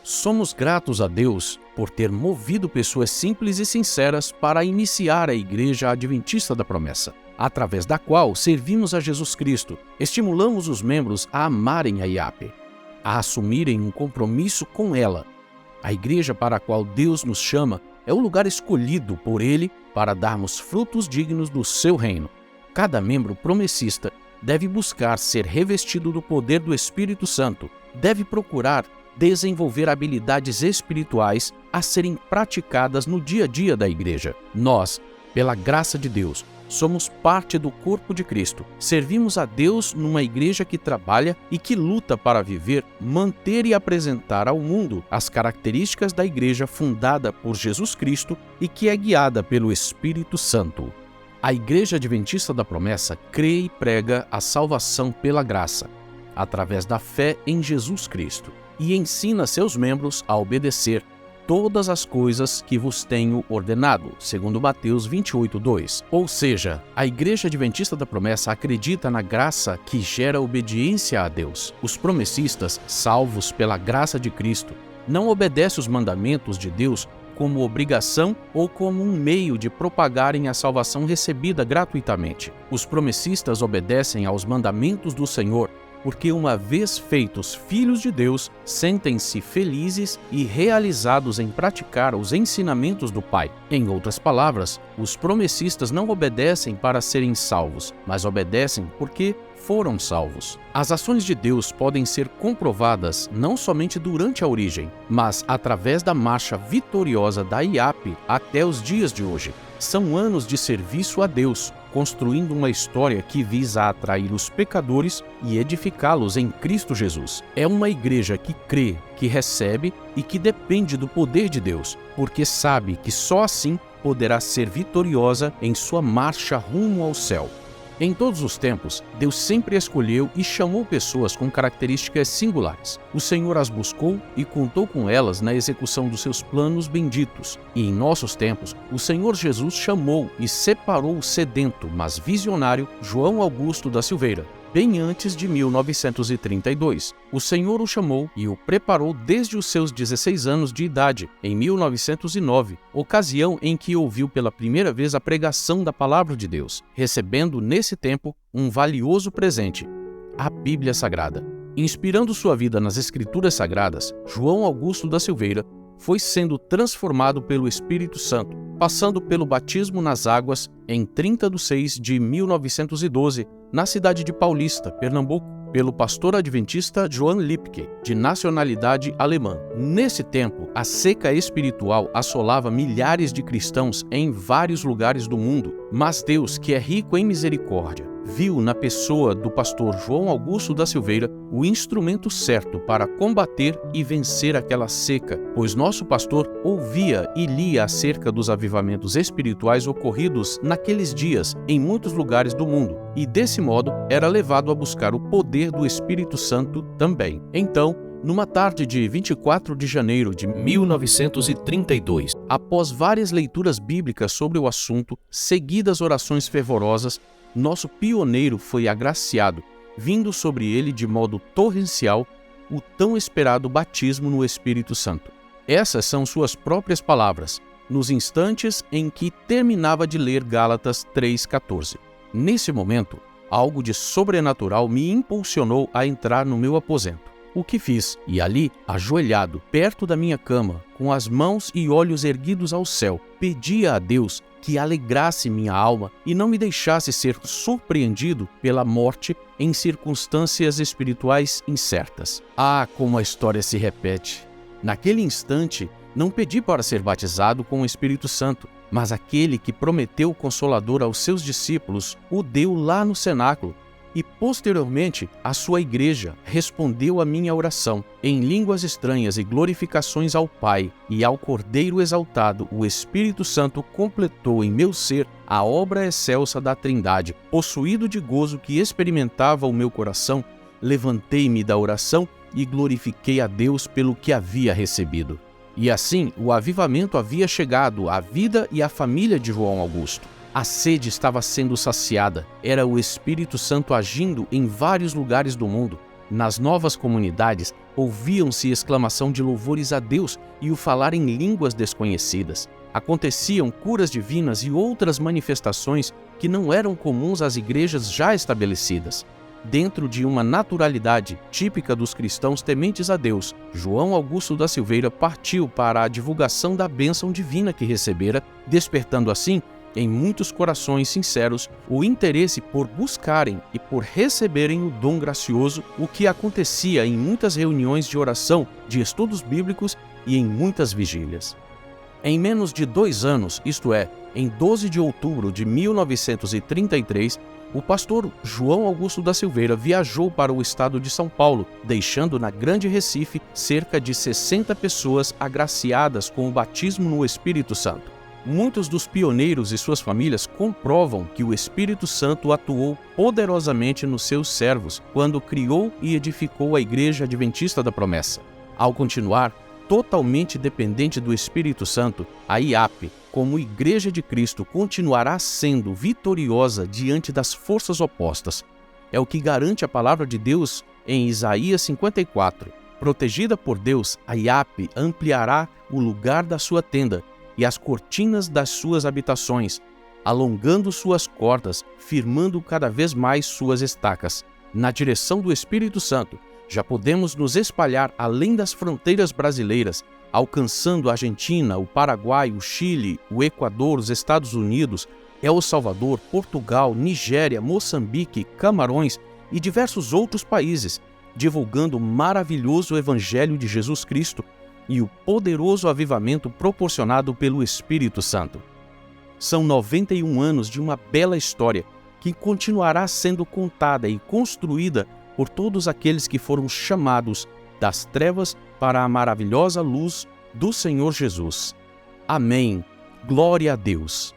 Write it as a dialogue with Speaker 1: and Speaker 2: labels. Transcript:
Speaker 1: Somos gratos a Deus por ter movido pessoas simples e sinceras para iniciar a Igreja Adventista da Promessa, através da qual servimos a Jesus Cristo. Estimulamos os membros a amarem a IAP, a assumirem um compromisso com ela. A igreja para a qual Deus nos chama é o lugar escolhido por Ele para darmos frutos dignos do seu reino. Cada membro promessista deve buscar ser revestido do poder do Espírito Santo, deve procurar desenvolver habilidades espirituais a serem praticadas no dia a dia da igreja. Nós, pela graça de Deus, somos parte do corpo de Cristo. Servimos a Deus numa igreja que trabalha e que luta para viver, manter e apresentar ao mundo as características da igreja fundada por Jesus Cristo e que é guiada pelo Espírito Santo. A Igreja Adventista da Promessa crê e prega a salvação pela graça, através da fé em Jesus Cristo, e ensina seus membros a obedecer todas as coisas que vos tenho ordenado, segundo Mateus 28:2. Ou seja, a Igreja Adventista da Promessa acredita na graça que gera obediência a Deus. Os promessistas, salvos pela graça de Cristo, não obedecem os mandamentos de Deus como obrigação ou como um meio de propagarem a salvação recebida gratuitamente. Os promessistas obedecem aos mandamentos do Senhor porque, uma vez feitos filhos de Deus, sentem-se felizes e realizados em praticar os ensinamentos do Pai. Em outras palavras, os promessistas não obedecem para serem salvos, mas obedecem porque foram salvos. As ações de Deus podem ser comprovadas não somente durante a origem, mas através da marcha vitoriosa da IAP até os dias de hoje. São anos de serviço a Deus, construindo uma história que visa atrair os pecadores e edificá-los em Cristo Jesus. É uma igreja que crê, que recebe e que depende do poder de Deus, porque sabe que só assim poderá ser vitoriosa em sua marcha rumo ao céu. Em todos os tempos, Deus sempre escolheu e chamou pessoas com características singulares. O Senhor as buscou e contou com elas na execução dos seus planos benditos. E em nossos tempos, o Senhor Jesus chamou e separou o sedento, mas visionário, João Augusto da Silveira, bem antes de 1932. O Senhor o chamou e o preparou desde os seus 16 anos de idade, em 1909, ocasião em que ouviu pela primeira vez a pregação da Palavra de Deus, recebendo nesse tempo um valioso presente, a Bíblia Sagrada. Inspirando sua vida nas Escrituras Sagradas, João Augusto da Silveira foi sendo transformado pelo Espírito Santo, passando pelo batismo nas águas em 30/6 de 1912, na cidade de Paulista, Pernambuco, pelo pastor adventista Johann Lipke, de nacionalidade alemã. Nesse tempo, a seca espiritual assolava milhares de cristãos em vários lugares do mundo, mas Deus, que é rico em misericórdia, viu na pessoa do pastor João Augusto da Silveira o instrumento certo para combater e vencer aquela seca, pois nosso pastor ouvia e lia acerca dos avivamentos espirituais ocorridos naqueles dias em muitos lugares do mundo, e desse modo era levado a buscar o poder do Espírito Santo também. Então, numa tarde de 24 de janeiro de 1932, após várias leituras bíblicas sobre o assunto, seguidas orações fervorosas, nosso pioneiro foi agraciado, vindo sobre ele de modo torrencial o tão esperado batismo no Espírito Santo. Essas são suas próprias palavras, nos instantes em que terminava de ler Gálatas 3,14. Nesse momento, algo de sobrenatural me impulsionou a entrar no meu aposento. O que fiz? E ali, ajoelhado, perto da minha cama, com as mãos e olhos erguidos ao céu, pedia a Deus que alegrasse minha alma e não me deixasse ser surpreendido pela morte em circunstâncias espirituais incertas. Ah, como a história se repete! Naquele instante, não pedi para ser batizado com o Espírito Santo, mas aquele que prometeu o Consolador aos seus discípulos o deu lá no cenáculo, e posteriormente a sua igreja respondeu à minha oração em línguas estranhas e glorificações ao Pai e ao Cordeiro exaltado. O Espírito Santo completou em meu ser a obra excelsa da Trindade. Possuído de gozo que experimentava o meu coração, levantei-me da oração e glorifiquei a Deus pelo que havia recebido. E assim o avivamento havia chegado à vida e à família de João Augusto. A sede estava sendo saciada, era o Espírito Santo agindo em vários lugares do mundo. Nas novas comunidades, ouviam-se exclamação de louvores a Deus e o falar em línguas desconhecidas. Aconteciam curas divinas e outras manifestações que não eram comuns às igrejas já estabelecidas. Dentro de uma naturalidade típica dos cristãos tementes a Deus, João Augusto da Silveira partiu para a divulgação da bênção divina que recebera, despertando assim, em muitos corações sinceros, o interesse por buscarem e por receberem o dom gracioso, o que acontecia em muitas reuniões de oração, de estudos bíblicos e em muitas vigílias. Em menos de 2 anos, isto é, em 12 de outubro de 1933, o pastor João Augusto da Silveira viajou para o estado de São Paulo, deixando na Grande Recife cerca de 60 pessoas agraciadas com o batismo no Espírito Santo. Muitos dos pioneiros e suas famílias comprovam que o Espírito Santo atuou poderosamente nos seus servos quando criou e edificou a Igreja Adventista da Promessa. Ao continuar totalmente dependente do Espírito Santo, a IAP, como Igreja de Cristo, continuará sendo vitoriosa diante das forças opostas. É o que garante a palavra de Deus em Isaías 54. Protegida por Deus, a IAP ampliará o lugar da sua tenda e as cortinas das suas habitações, alongando suas cordas, firmando cada vez mais suas estacas. Na direção do Espírito Santo, já podemos nos espalhar além das fronteiras brasileiras, alcançando a Argentina, o Paraguai, o Chile, o Equador, os Estados Unidos, El Salvador, Portugal, Nigéria, Moçambique, Camarões e diversos outros países, divulgando o maravilhoso Evangelho de Jesus Cristo e o poderoso avivamento proporcionado pelo Espírito Santo. São 91 anos de uma bela história que continuará sendo contada e construída por todos aqueles que foram chamados das trevas para a maravilhosa luz do Senhor Jesus. Amém. Glória a Deus.